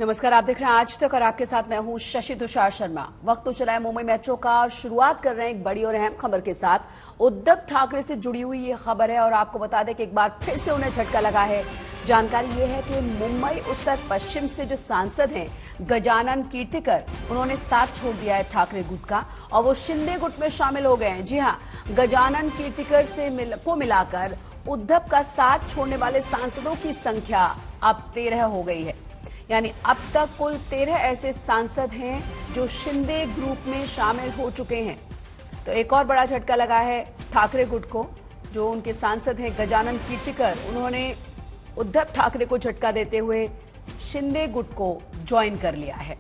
नमस्कार, आप देख रहे हैं आज तक और आपके साथ मैं हूं शशि तुषार शर्मा। वक्त तो चला है मुंबई मेट्रो का और शुरुआत कर रहे हैं एक बड़ी और अहम खबर के साथ। उद्धव ठाकरे से जुड़ी हुई ये खबर है और आपको बता दें कि एक बार फिर से उन्हें झटका लगा है। जानकारी ये है कि मुंबई उत्तर पश्चिम से जो सांसद हैं गजानन कीर्तिकर, उन्होंने साथ छोड़ दिया है ठाकरे गुट का और वो शिंदे गुट में शामिल हो गए हैं। जी हाँ, गजानन कीर्तिकर से मिलाकर उद्धव का साथ छोड़ने वाले सांसदों की संख्या अब 13 हो गई है। यानी अब तक कुल 13 ऐसे सांसद हैं जो शिंदे ग्रुप में शामिल हो चुके हैं। तो एक और बड़ा झटका लगा है ठाकरे गुट को। जो उनके सांसद हैं गजानन कीर्तिकर, उन्होंने उद्धव ठाकरे को झटका देते हुए शिंदे गुट को ज्वाइन कर लिया है।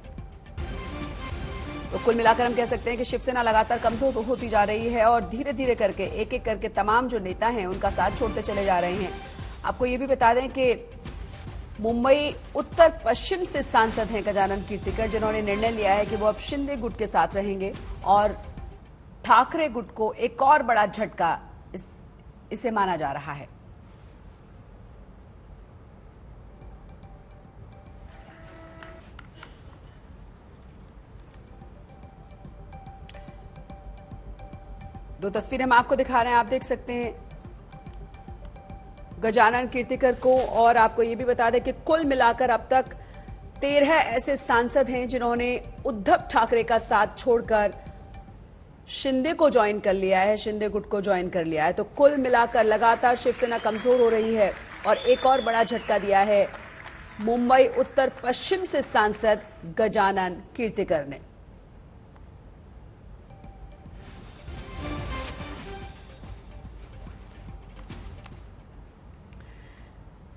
तो कुल मिलाकर हम कह सकते हैं कि शिवसेना लगातार कमजोर होती जा रही है और धीरे धीरे करके एक एक करके तमाम जो नेता हैं उनका साथ छोड़ते चले जा रहे हैं। आपको ये भी बता दें कि मुंबई उत्तर पश्चिम से सांसद हैं गजानन कीर्तिकर, जिन्होंने निर्णय लिया है कि वो अब शिंदे गुट के साथ रहेंगे और ठाकरे गुट को एक और बड़ा झटका इसे माना जा रहा है। दो तस्वीरें हम आपको दिखा रहे हैं, आप देख सकते हैं गजानन कीर्तिकर को। और आपको ये भी बता दें कि कुल मिलाकर अब तक 13 ऐसे सांसद हैं जिन्होंने उद्धव ठाकरे का साथ छोड़कर शिंदे को ज्वाइन कर लिया है, शिंदे गुट को ज्वाइन कर लिया है। तो कुल मिलाकर लगातार शिवसेना कमजोर हो रही है और एक और बड़ा झटका दिया है मुंबई उत्तर पश्चिम से सांसद गजानन कीर्तिकर ने।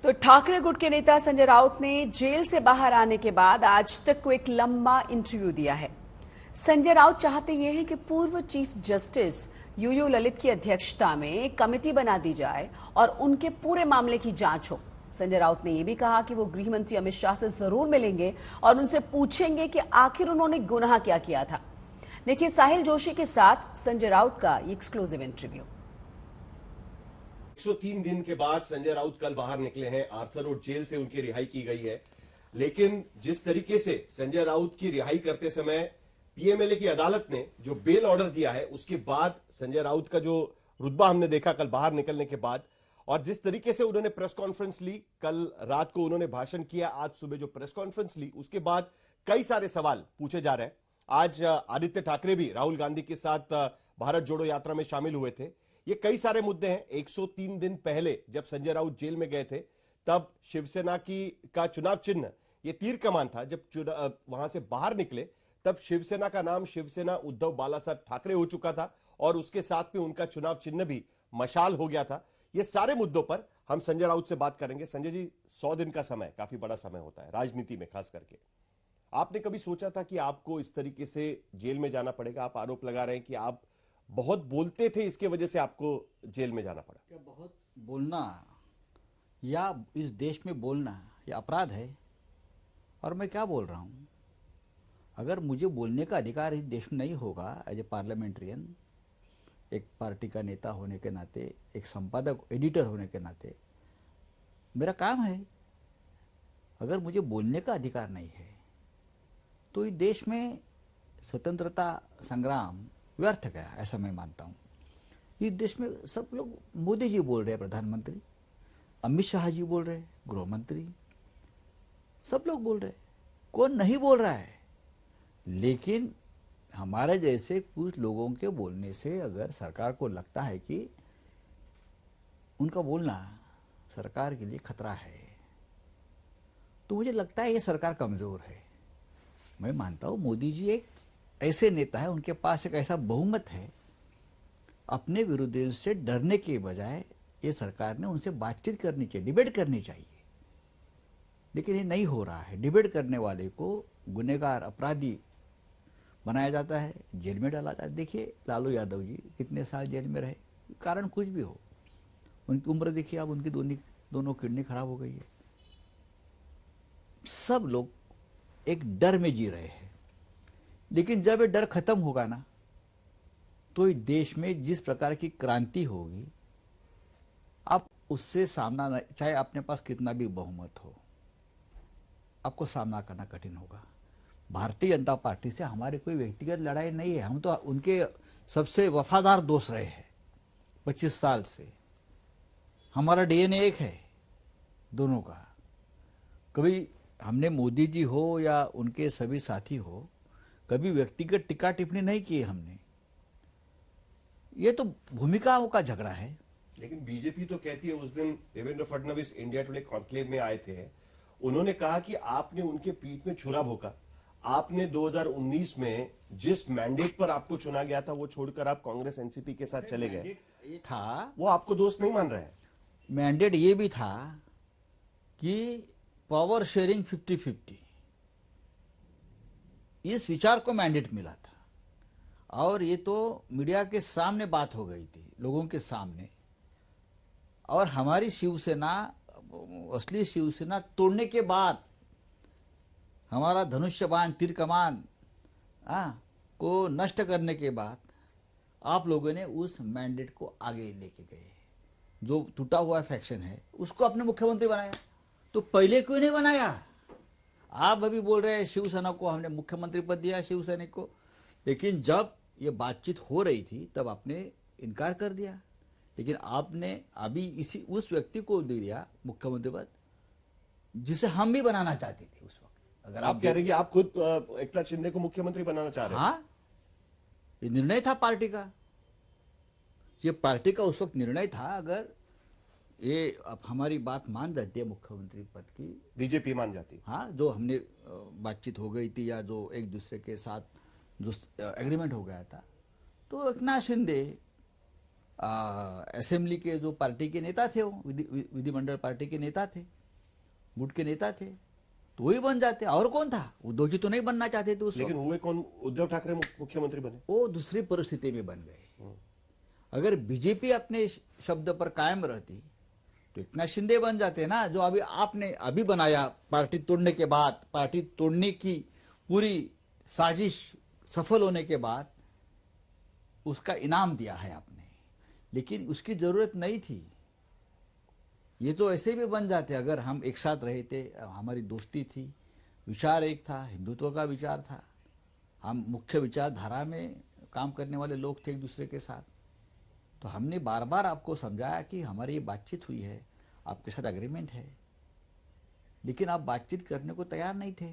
तो ठाकरे गुट के नेता संजय राउत ने जेल से बाहर आने के बाद आज तक को एक लंबा इंटरव्यू दिया है। संजय राउत चाहते ये हैं कि पूर्व चीफ जस्टिस यूयू ललित की अध्यक्षता में एक कमेटी बना दी जाए और उनके पूरे मामले की जांच हो। संजय राउत ने यह भी कहा कि वो गृह मंत्री अमित शाह से जरूर मिलेंगे और उनसे पूछेंगे कि आखिर उन्होंने गुनाह क्या किया था। देखिए साहिल जोशी के साथ संजय राउत का ये एक्सक्लूसिव इंटरव्यू। 103 दिन के बाद संजय राउत कल बाहर निकले हैं। आर्थर रोड जेल से उनकी रिहाई की गई है, लेकिन जिस तरीके से संजय राउत की रिहाई करते समय पीएमएलए की अदालत ने जो बेल ऑर्डर दिया है, उसके बाद संजय राउत का जो रुतबा हमने देखा कल बाहर निकलने के बाद, और जिस तरीके से उन्होंने प्रेस कॉन्फ्रेंस ली, कल रात को उन्होंने भाषण किया, आज सुबह जो प्रेस कॉन्फ्रेंस ली, उसके बाद कई सारे सवाल पूछे जा रहे हैं। आज आदित्य ठाकरे भी राहुल गांधी के साथ भारत जोड़ो यात्रा में शामिल हुए थे। ये कई सारे मुद्दे हैं। 103 दिन पहले जब संजय राउत जेल में गए थे, तब शिवसेना का चुनाव चिन्ह ये तीर कमान था। जब वहां से बाहर निकले तब शिवसेना का नाम शिवसेना उद्धव बाला साहब ठाकरे हो चुका था और उसके साथ में उनका चुनाव चिन्ह भी मशाल हो गया था। ये सारे मुद्दों पर हम संजय राउत से बात करेंगे। संजय जी, 100 दिन का समय काफी बड़ा समय होता है राजनीति में, खास करके। आपने कभी सोचा था कि आपको इस तरीके से जेल में जाना पड़ेगा? आप आरोप लगा रहे हैं कि आप बहुत बोलते थे, इसके वजह से आपको जेल में जाना पड़ा। क्या बहुत बोलना या इस देश में बोलना ये अपराध है? और मैं क्या बोल रहा हूं? अगर मुझे बोलने का अधिकार इस देश में नहीं होगा, एज ए पार्लियामेंट्रियन, एक पार्टी का नेता होने के नाते, एक संपादक एडिटर होने के नाते मेरा काम है। अगर मुझे बोलने का अधिकार नहीं है तो इस देश में स्वतंत्रता संग्राम व्यर्थ गया, ऐसा मैं मानता हूं। इस देश में सब लोग, मोदी जी बोल रहे हैं प्रधानमंत्री, अमित शाह जी बोल रहे हैं गृह मंत्री, सब लोग बोल रहे हैं, कौन नहीं बोल रहा है? लेकिन हमारे जैसे कुछ लोगों के बोलने से अगर सरकार को लगता है कि उनका बोलना सरकार के लिए खतरा है, तो मुझे लगता है ये सरकार कमजोर है। मैं मानता हूं मोदी जी एक ऐसे नेता है, उनके पास एक ऐसा बहुमत है, अपने विरोधियों से डरने के बजाय ये सरकार ने उनसे बातचीत करनी चाहिए, डिबेट करनी चाहिए। लेकिन ये नहीं हो रहा है। डिबेट करने वाले को गुनहगार, अपराधी बनाया जाता है, जेल में डाला जाता है। देखिए लालू यादव जी कितने साल जेल में रहे, कारण कुछ भी हो, उनकी उम्र देखिए, अब उनकी दोनों किडनी खराब हो गई है। सब लोग एक डर में जी रहे हैं। लेकिन जब ये डर खत्म होगा ना, तो इस देश में जिस प्रकार की क्रांति होगी, आप उससे सामना, चाहे अपने पास कितना भी बहुमत हो, आपको सामना करना कठिन होगा। भारतीय जनता पार्टी से हमारी कोई व्यक्तिगत लड़ाई नहीं है, हम तो उनके सबसे वफादार दोस्त रहे हैं 25 साल से। हमारा डीएनए एक है दोनों का। कभी हमने मोदी जी हो या उनके सभी साथी हो, कभी व्यक्तिगत टिक्का टिप्पणी नहीं की हमने। ये तो भूमिकाओं का झगड़ा है। लेकिन बीजेपी तो कहती है, उस दिन Devendra Fadnavis India today conclave में आए थे, उन्होंने कहा कि आपने उनके पीठ में छुरा भोंका। आपने 2019 में जिस मैंडेट पर आपको चुना गया था वो छोड़कर आप कांग्रेस एनसीपी के साथ चले गए था, वो आपको दोस्त नहीं मान रहे हैं। मैंडेट ये भी था कि पावर शेयरिंग 50-50, इस विचार को मैंडेट मिला था। और ये तो मीडिया के सामने बात हो गई थी, लोगों के सामने। और हमारी शिवसेना, असली शिवसेना तोड़ने के बाद, हमारा धनुष्य बाण तीर कमान को नष्ट करने के बाद आप लोगों ने उस मैंडेट को आगे लेके गए। जो टूटा हुआ फैक्शन है उसको अपने मुख्यमंत्री बनाया। तो पहले क्यों नहीं बनाया? आप अभी बोल रहे हैं शिवसेना को हमने मुख्यमंत्री पद दिया शिवसैनिक को, लेकिन जब ये बातचीत हो रही थी तब आपने इनकार कर दिया। लेकिन आपने अभी इसी उस व्यक्ति को दे दिया मुख्यमंत्री पद जिसे हम भी बनाना चाहते थे उस वक्त। अगर आप कह रहे हैं कि आप खुद एकनाथ शिंदे को मुख्यमंत्री बनाना चाह रहे हैं? हाँ, ये निर्णय था पार्टी का। ये पार्टी का उस वक्त निर्णय था। अगर ये अब हमारी बात मान जाती है मुख्यमंत्री पद की, बीजेपी मान जाती। हाँ, जो हमने बातचीत हो गई थी या जो एक दूसरे के साथ जो एग्रीमेंट हो गया था, तो एकनाथ शिंदे असेंबली के जो पार्टी के नेता थे, वो विधिमंडल पार्टी के नेता थे, गुट के नेता थे, तो वही बन जाते। और कौन था? उद्धव जी तो नहीं बनना चाहते थे उस वक्त। लेकिन हुए कौन? उद्धव ठाकरे मुख्यमंत्री बने। वो दूसरी परिस्थिति में बन गए। अगर बीजेपी अपने शब्द पर कायम रहती तो एकनाथ शिंदे बन जाते ना, जो अभी आपने अभी बनाया। पार्टी तोड़ने के बाद, पार्टी तोड़ने की पूरी साजिश सफल होने के बाद उसका इनाम दिया है आपने, लेकिन उसकी जरूरत नहीं थी। ये तो ऐसे भी बन जाते अगर हम एक साथ रहे थे, हमारी दोस्ती थी, विचार एक था, हिंदुत्व का विचार था, हम मुख्य विचारधारा में काम करने वाले लोग थे एक दूसरे के साथ। तो हमने बार बार आपको समझाया कि हमारी ये बातचीत हुई है, आपके साथ एग्रीमेंट है, लेकिन आप बातचीत करने को तैयार नहीं थे।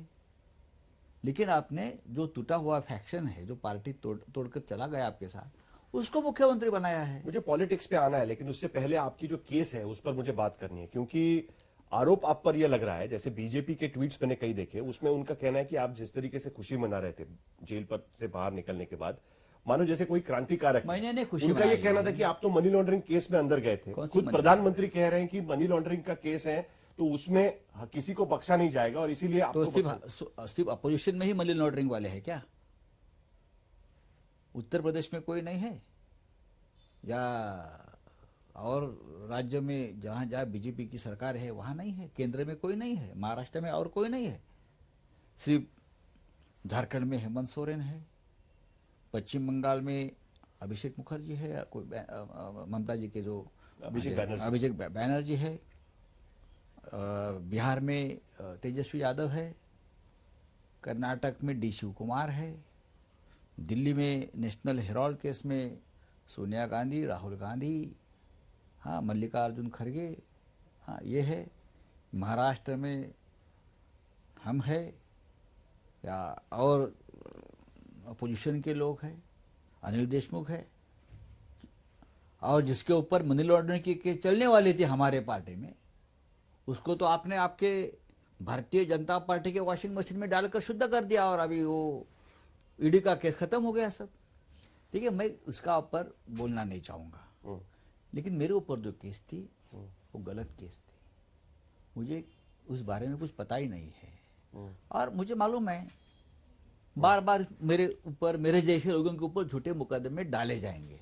लेकिन आपने जो टूटा हुआ फैक्शन है, जो पार्टी तोड़कर चला गया आपके साथ, उसको मुख्यमंत्री बनाया है। मुझे पॉलिटिक्स पे आना है, लेकिन उससे पहले आपकी जो केस है उस पर मुझे बात करनी है, क्योंकि आरोप आप पर यह लग रहा है, जैसे बीजेपी के ट्वीट्स मैंने कई देखे, उसमें उनका कहना है कि आप जिस तरीके से खुशी मना रहे थे जेल पर से बाहर निकलने के बाद, मानो जैसे कोई क्रांतिकारक। मैंने नहीं खुशी उनका ये कहना था कि आप तो मनी लॉन्ड्रिंग केस में अंदर गए थे। खुद प्रधानमंत्री कह रहे हैं कि मनी लॉन्ड्रिंग का केस है तो उसमें किसी को बख्शा नहीं जाएगा, और इसीलिए तो सिर्फ अपोजिशन में ही मनी लॉन्ड्रिंग वाले हैं क्या? उत्तर प्रदेश में कोई नहीं है, या और राज्य में जहां जहां बीजेपी की सरकार है वहां नहीं है? केंद्र में कोई नहीं है, महाराष्ट्र में और कोई नहीं है? सिर्फ झारखंड में हेमंत सोरेन है, पश्चिम बंगाल में अभिषेक मुखर्जी है, या कोई ममता जी के जो अभिषेक बैनर्जी है, बिहार में तेजस्वी यादव है, कर्नाटक में डी शिव कुमार है, दिल्ली में नेशनल हेराल्ड केस में सोनिया गांधी, राहुल गांधी, हाँ, मल्लिकार्जुन खड़गे, हाँ, ये है। महाराष्ट्र में हम है, या और अपोजिशन के लोग हैं, अनिल देशमुख है, और जिसके ऊपर मनी लॉन्ड्रिंग की चलने वाली थी हमारे पार्टी में, उसको तो आपने आपके भारतीय जनता पार्टी के वॉशिंग मशीन में डालकर शुद्ध कर दिया, और अभी वो ईडी का केस खत्म हो गया सब। ठीक है, मैं उसका ऊपर बोलना नहीं चाहूंगा, लेकिन मेरे ऊपर जो केस थी वो गलत केस थी। मुझे उस बारे में कुछ पता ही नहीं है, और मुझे मालूम है बार बार मेरे ऊपर, मेरे जैसे लोगों के ऊपर झूठे मुकदमे डाले जाएंगे।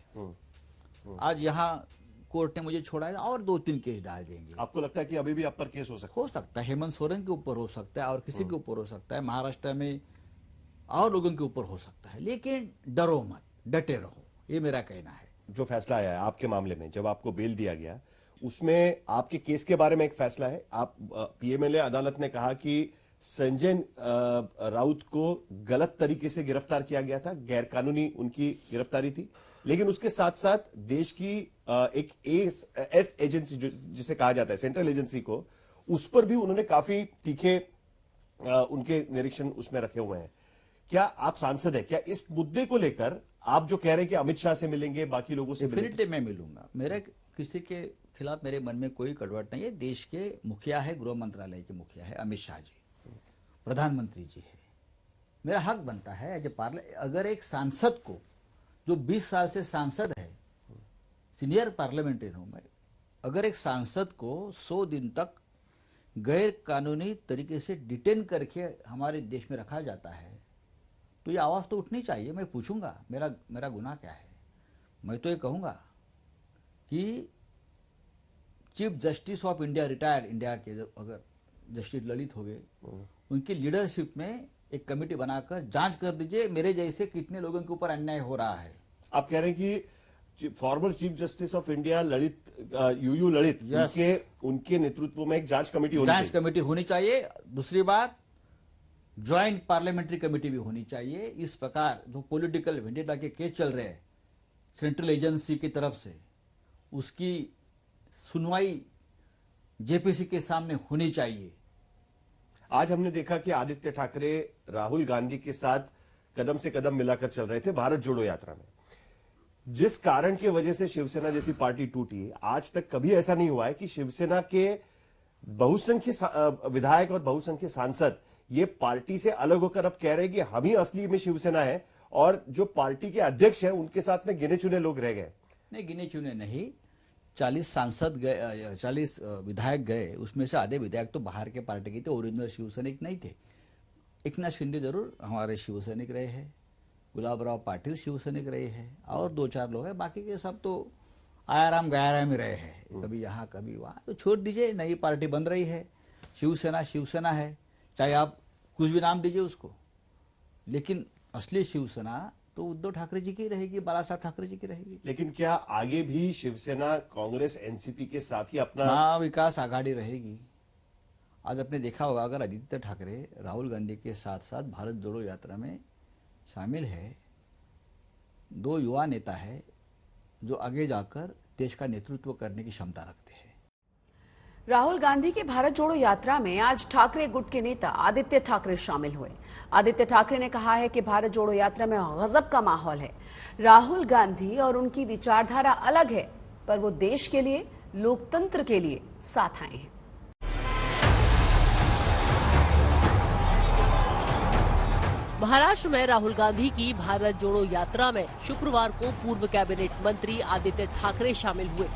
आज यहाँ कोर्ट ने मुझे छोड़ा है, और 2-3 केस डाल देंगे। आपको लगता है कि अभी भी आप पर केस हो सकता है? हो सकता है, हेमंत सोरेन के ऊपर हो सकता है, और किसी के ऊपर हो सकता है, महाराष्ट्र में और लोगों के ऊपर हो सकता है। लेकिन डरो मत, डटे रहो, ये मेरा कहना है। जो फैसला आया है आपके मामले में, जब आपको बेल दिया गया, उसमें आपके केस के बारे में एक फैसला है। आप पीएमएलए अदालत ने कहा कि संजय राउत को गलत तरीके से गिरफ्तार किया गया था, गैर कानूनी उनकी गिरफ्तारी थी, लेकिन उसके साथ साथ देश की एक एस एजेंसी जिसे कहा जाता है सेंट्रल एजेंसी को, उस पर भी उन्होंने काफी तीखे उनके निरीक्षण उसमें रखे हुए हैं। क्या आप सांसद है, क्या इस मुद्दे को लेकर आप जो कह रहे हैं कि अमित शाह से मिलेंगे, बाकी लोगों से मिलेंगे? डेफिनेटली मैं मिलूंगा। मेरा किसी के खिलाफ मेरे मन में कोई कड़वाहट नहीं है। देश के मुखिया है, गृह मंत्रालय के मुखिया है अमित शाह जी, प्रधानमंत्री जी है। मेरा हक बनता है एज ए अगर एक सांसद को जो 20 साल से सांसद है, सीनियर पार्लियामेंटेरियन हूं मैं, अगर एक सांसद को 100 दिन तक गैर कानूनी तरीके से डिटेन करके हमारे देश में रखा जाता है, तो ये आवाज तो उठनी चाहिए। मैं पूछूंगा मेरा गुनाह क्या है। मैं तो ये कहूंगा कि chief justice of India retired India के अगर जस्टिस ललित हो गए, उनकी लीडरशिप में एक कमेटी बनाकर जांच कर दीजिए मेरे जैसे कितने लोगों के ऊपर अन्याय हो रहा है। आप कह रहे हैं कि former chief justice of India Lalit U U Lalit, उनके नेतृत्व में एक जांच कमेटी होनी चाहिए। दूसरी बात, ज्वाइंट पार्लियामेंट्री कमेटी भी होनी चाहिए। इस प्रकार जो पॉलिटिकल वेंडेटा के केस चल रहे हैं सेंट्रल एजेंसी की तरफ से, उसकी सुनवाई जेपीसी के सामने होनी चाहिए। आज हमने देखा कि आदित्य ठाकरे राहुल गांधी के साथ कदम से कदम मिलाकर चल रहे थे भारत जोड़ो यात्रा में। जिस कारण की वजह से शिवसेना जैसी पार्टी टूटी, आज तक कभी ऐसा नहीं हुआ है कि शिवसेना के बहुसंख्य विधायक और बहुसंख्य सांसद ये पार्टी से अलग होकर अब कह रहे हैं कि हम ही असली में शिवसेना है, और जो पार्टी के अध्यक्ष हैं उनके साथ में गिने चुने लोग रह गए। नहीं, गिने चुने नहीं, 40 सांसद गए, 40 विधायक गए, उसमें से आधे विधायक तो बाहर के पार्टी के थे, ओरिजिनल शिवसैनिक नहीं थे। एकनाथ शिंदे जरूर हमारे शिवसैनिक रहे हैं, गुलाबराव पाटिल शिवसैनिक रहे हैं, और 2-4 लोग हैं, बाकी के सब तो आयाराम गयाराम ही रहे हैं, कभी यहाँ कभी वहां। तो छोड़ दीजिए, नई पार्टी बन रही है, शिवसेना है, चाहे आप कुछ भी नाम दीजिए उसको, लेकिन असली शिवसेना तो उद्धव ठाकरे जी की रहेगी, बाला साहब ठाकरे जी की रहेगी। लेकिन क्या आगे भी शिवसेना कांग्रेस एनसीपी के साथ ही अपना महाविकास आघाड़ी रहेगी? आज आपने देखा होगा, अगर आदित्य ठाकरे राहुल गांधी के साथ साथ भारत जोड़ो यात्रा में शामिल है, 2 युवा नेता है जो आगे जाकर देश का नेतृत्व करने की क्षमता रखते हैं। राहुल गांधी की भारत जोड़ो यात्रा में आज ठाकरे गुट के नेता आदित्य ठाकरे शामिल हुए। आदित्य ठाकरे ने कहा है कि भारत जोड़ो यात्रा में गजब का माहौल है। राहुल गांधी और उनकी विचारधारा अलग है, पर वो देश के लिए, लोकतंत्र के लिए साथ आए हैं। महाराष्ट्र में राहुल गांधी की भारत जोड़ो यात्रा में शुक्रवार को पूर्व कैबिनेट मंत्री आदित्य ठाकरे शामिल हुए।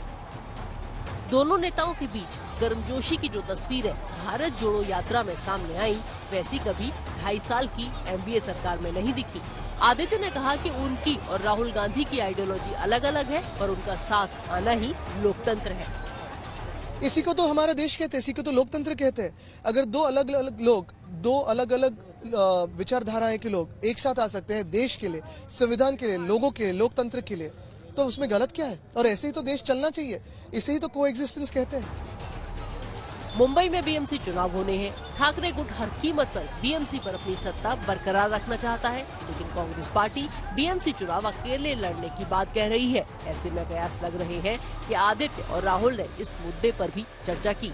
दोनों नेताओं के बीच गर्मजोशी की जो तस्वीरें भारत जोड़ो यात्रा में सामने आई, वैसी कभी 2.5 साल की एनडीए सरकार में नहीं दिखी। आदित्य ने कहा कि उनकी और राहुल गांधी की आइडियोलॉजी अलग अलग है, पर उनका साथ आना ही लोकतंत्र है। इसी को तो हमारा देश कहते हैं, इसी को तो लोकतंत्र कहते हैं। अगर 2 अलग अलग लोग, 2 अलग अलग विचारधाराएं के लोग एक साथ आ सकते हैं देश के लिए, संविधान के लिए, लोगों के लिए, लोकतंत्र के लिए, तो उसमें गलत क्या है? और ऐसे ही तो देश चलना चाहिए, इसे ही तो कोएग्जिस्टेंस कहते हैं। मुंबई में बीएमसी चुनाव होने हैं। ठाकरे गुट हर कीमत पर बीएमसी पर अपनी सत्ता बरकरार रखना चाहता है, लेकिन कांग्रेस पार्टी बीएमसी चुनाव अकेले लड़ने की बात कह रही है। ऐसे में कयास लग रहे हैं कि आदित्य और राहुल ने इस मुद्दे पर भी चर्चा की।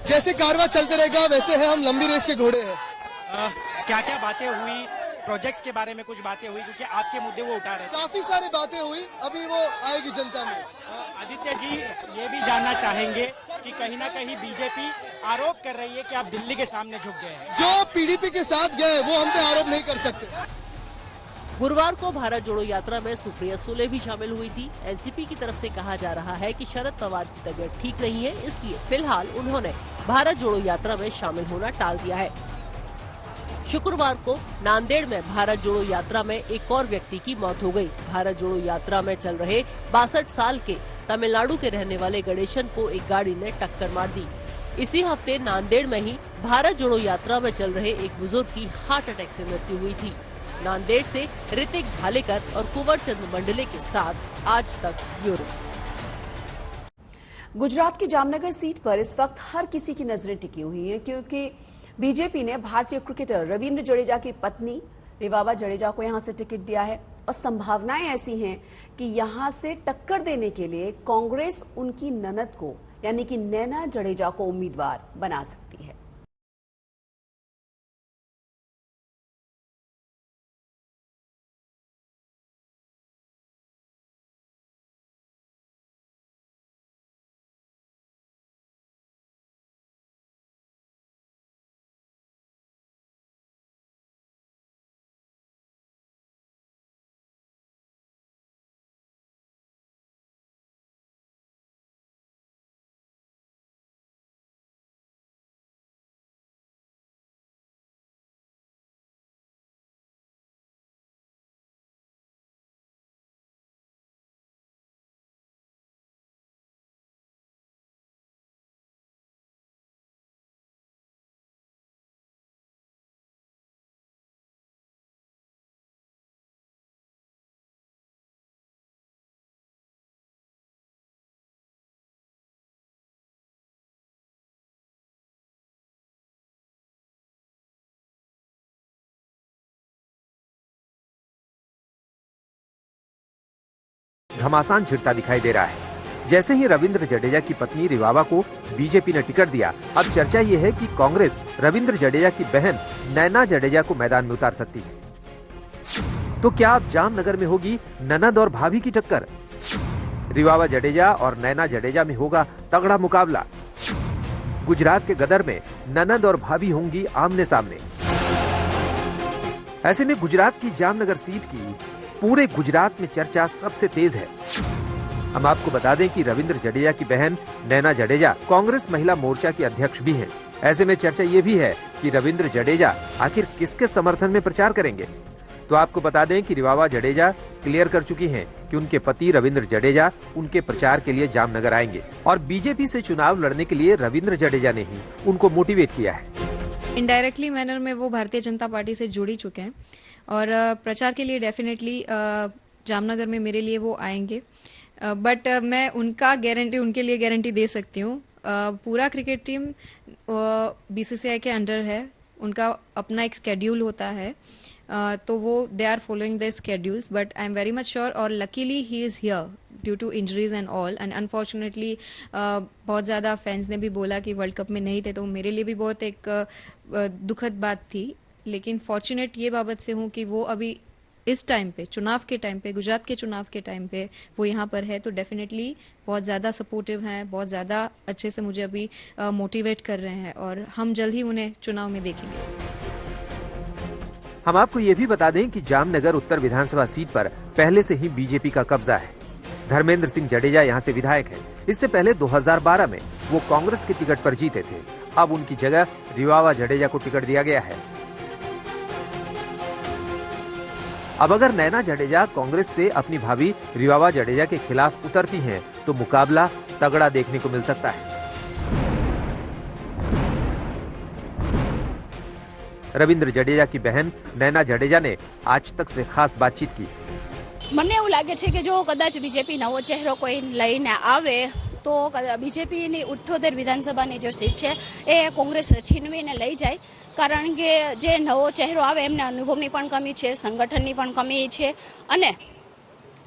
जैसे कारवां चलते रहेगा वैसे है, हम लंबी रेस के घोड़े हैं। क्या क्या बातें हुई, प्रोजेक्ट्स के बारे में कुछ बातें हुई, क्योंकि आपके मुद्दे वो उठा रहे थे। काफी सारी बातें हुई, अभी वो आएगी जनता में। आदित्य जी ये भी जानना चाहेंगे कि कहीं ना कहीं बीजेपी आरोप कर रही है कि आप दिल्ली के सामने झुक गए हैं। जो पीडीपी के साथ गए वो हम पे आरोप नहीं कर सकते। गुरुवार को भारत जोड़ो यात्रा में सुप्रिया सुले भी शामिल हुई थी। एनसीपी की तरफ से कहा जा रहा है कि शरद पवार की तबीयत ठीक नहीं है, इसलिए फिलहाल उन्होंने भारत जोड़ो यात्रा में शामिल होना टाल दिया है। शुक्रवार को नांदेड़ में भारत जोड़ो यात्रा में एक और व्यक्ति की मौत हो गई। भारत जोड़ो यात्रा में चल रहे 62 साल के तमिलनाडु के रहने वाले गणेशन को एक गाड़ी ने टक्कर मार दी। इसी हफ्ते नांदेड़ में ही भारत जोड़ो यात्रा में चल रहे एक बुजुर्ग की हार्ट अटैक से मृत्यु हुई थी। नांदेड़ से ऋतिक भालेकर और कुंवर चंद मंडले के साथ आज तक ब्यूरो। गुजरात की जामनगर सीट पर इस वक्त हर किसी की नजरें टिकी हुई हैं, क्योंकि बीजेपी ने भारतीय क्रिकेटर रविंद्र जडेजा की पत्नी रिवाबा जडेजा को यहां से टिकट दिया है और संभावनाएं ऐसी हैं कि यहां से टक्कर देने के लिए कांग्रेस उनकी ननद को यानी कि नैना जडेजा को उम्मीदवार बना सकती है। घमासान छिड़ता दिखाई दे रहा है। जैसे ही रविंद्र जडेजा की पत्नी रिवाबा को बीजेपी ने टिकट दिया, अब चर्चा ये है कि कांग्रेस रविंद्र जडेजा की बहन नैना जडेजा को मैदान में उतार सकती है। तो क्या अब जामनगर में होगी ननद और भाभी की टक्कर? रिवाबा जडेजा और नैना जडेजा में होगा तगड़ा मुकाबला। गुजरात के गदर में ननद और भाभी होंगी आमने सामने। ऐसे में गुजरात की जामनगर सीट की पूरे गुजरात में चर्चा सबसे तेज है। हम आपको बता दें कि रविंद्र जडेजा की बहन नैना जडेजा कांग्रेस महिला मोर्चा की अध्यक्ष भी हैं। ऐसे में चर्चा ये भी है कि रविंद्र जडेजा आखिर किसके समर्थन में प्रचार करेंगे। तो आपको बता दें कि रिवाबा जडेजा क्लियर कर चुकी हैं कि उनके पति रविंद्र जडेजा उनके प्रचार के लिए जामनगर आएंगे और बीजेपी से चुनाव लड़ने के लिए रविंद्र जडेजा ने ही उनको मोटिवेट किया है। इनडायरेक्टली मैनर में वो भारतीय जनता पार्टी से जुड़ ही चुके हैं और प्रचार के लिए डेफिनेटली जामनगर में मेरे लिए वो आएंगे। बट मैं उनके लिए गारंटी दे सकती हूँ। पूरा क्रिकेट टीम बीसीसीआई के अंडर है, उनका अपना एक स्केड्यूल होता है, तो वो they are following their schedules. But I am very much sure और luckily he is here due to injuries and all and unfortunately बहुत ज़्यादा फैंस ने भी बोला कि वर्ल्ड कप में नहीं थे, तो मेरे लिए भी बहुत एक दुखद बात थी। लेकिन फॉर्चुनेट ये बाबत से हूँ कि वो अभी इस टाइम पे, चुनाव के टाइम पे, गुजरात के चुनाव के टाइम पे वो यहाँ पर है, तो डेफिनेटली बहुत ज़्यादा सपोर्टिव हैं, बहुत ज़्यादा अच्छे से मुझे अभी मोटिवेट कर रहे हैं और हम जल्द ही उन्हें चुनाव में देखेंगे। हम आपको ये भी बता दें कि जामनगर उत्तर विधानसभा सीट पर पहले से ही बीजेपी का कब्जा है। धर्मेंद्र सिंह जडेजा यहाँ से विधायक हैं। इससे पहले 2012 में वो कांग्रेस के टिकट पर जीते थे। अब उनकी जगह रिवाबा जडेजा को टिकट दिया गया है। अब अगर नैना जडेजा कांग्रेस से अपनी भाभी रिवाबा जडेजा के खिलाफ उतरती हैं, तो मुकाबला तगड़ा देखने को मिल सकता है। रविंद्र जडेजा की बहन नैना जडेजा ने आज तक से खास बातचीत की। મને એવું લાગે છે કે જો કદાચ બીજેપી નવો ચહેરો કોઈ લઈને આવે તો બીજેપીની 78 વિધાનસભાની જે સીટ છે એ કોંગ્રેસ છીનવીને લઈ જાય, કારણ કે જે નવો ચહેરો આવે એમને અનુભવની પણ કમી છે, સંગઠનની પણ કમી છે અને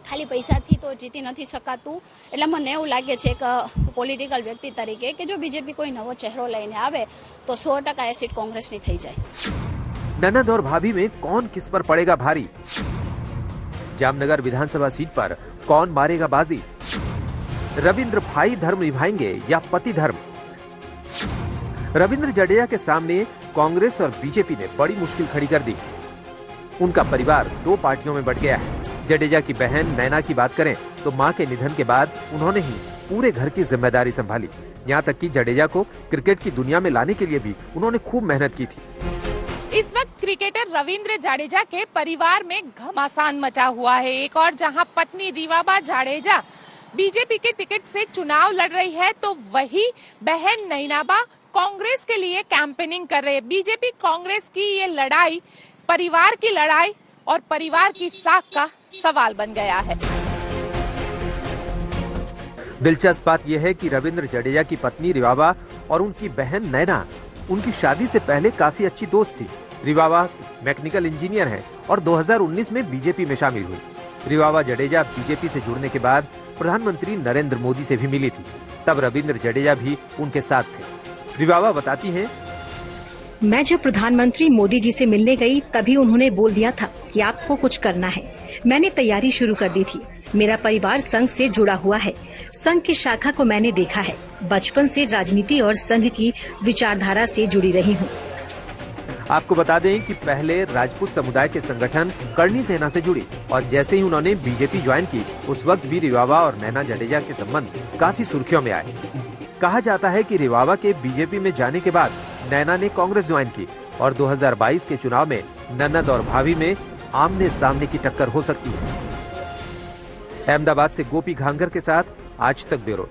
ખાલી પૈસાથી તો જીતી નથી શકાતું। એટલે મને એવું લાગે છે કે પોલિટિકલ વ્યક્તિ તરીકે કે જો બીજેપી કોઈ નવો ચહેરો લઈને આવે તો 100% એ સીટ કોંગ્રેસની થઈ જાય। ननद और भाभी में कौन किस पर पड़ेगा भारी? जामनगर विधानसभा सीट पर कौन मारेगा बाजी? रविंद्र भाई धर्म निभाएंगे या पति धर्म? रविंद्र जडेजा के सामने कांग्रेस और बीजेपी ने बड़ी मुश्किल खड़ी कर दी। उनका परिवार दो पार्टियों में बंट गया है। जडेजा की बहन नैना की बात करें तो मां के निधन के बाद उन्होंने ही पूरे घर की जिम्मेदारी संभाली। यहाँ तक कि जडेजा को क्रिकेट की दुनिया में लाने के लिए भी उन्होंने खूब मेहनत की थी। इस वक्त क्रिकेटर रविंद्र जडेजा के परिवार में घमासान मचा हुआ है। एक और जहां पत्नी रिवाबा जडेजा बीजेपी के टिकट से चुनाव लड़ रही है, तो वही बहन नैनाबा कांग्रेस के लिए कैंपेनिंग कर रहे हैं। बीजेपी कांग्रेस की ये लड़ाई परिवार की लड़ाई और परिवार की साख का सवाल बन गया है। दिलचस्प बात यह है कि रविंद्र जडेजा की पत्नी रिवाबा और उनकी बहन नैना उनकी शादी से पहले काफी अच्छी दोस्त थी। रिवावा मैकेनिकल इंजीनियर हैं और 2019 में बीजेपी में शामिल हुई। रिवावा जडेजा बीजेपी से जुड़ने के बाद प्रधानमंत्री नरेंद्र मोदी से भी मिली थी। तब रविंद्र जडेजा भी उनके साथ थे। रिवावा बताती हैं, मैं जब प्रधानमंत्री मोदी जी से मिलने गई तभी उन्होंने बोल दिया था कि आपको कुछ करना है। मैंने तैयारी शुरू कर दी थी। मेरा परिवार संघ से जुड़ा हुआ है। संघ की शाखा को मैंने देखा है। बचपन से राजनीति और संघ की विचारधारा से जुड़ी रही हूँ। आपको बता दें कि पहले राजपूत समुदाय के संगठन करणी सेना से जुड़ी और जैसे ही उन्होंने बीजेपी ज्वाइन की, उस वक्त भी रिवावा और नैना जडेजा के संबंध काफी सुर्खियों में आए। कहा जाता है कि रिवावा के बीजेपी में जाने के बाद नैना ने कांग्रेस ज्वाइन की और 2022 के चुनाव में ननद और भाभी में आमने सामने की टक्कर हो सकती है। अहमदाबाद से गोपी घांगर के साथ आज तक ब्यूरो।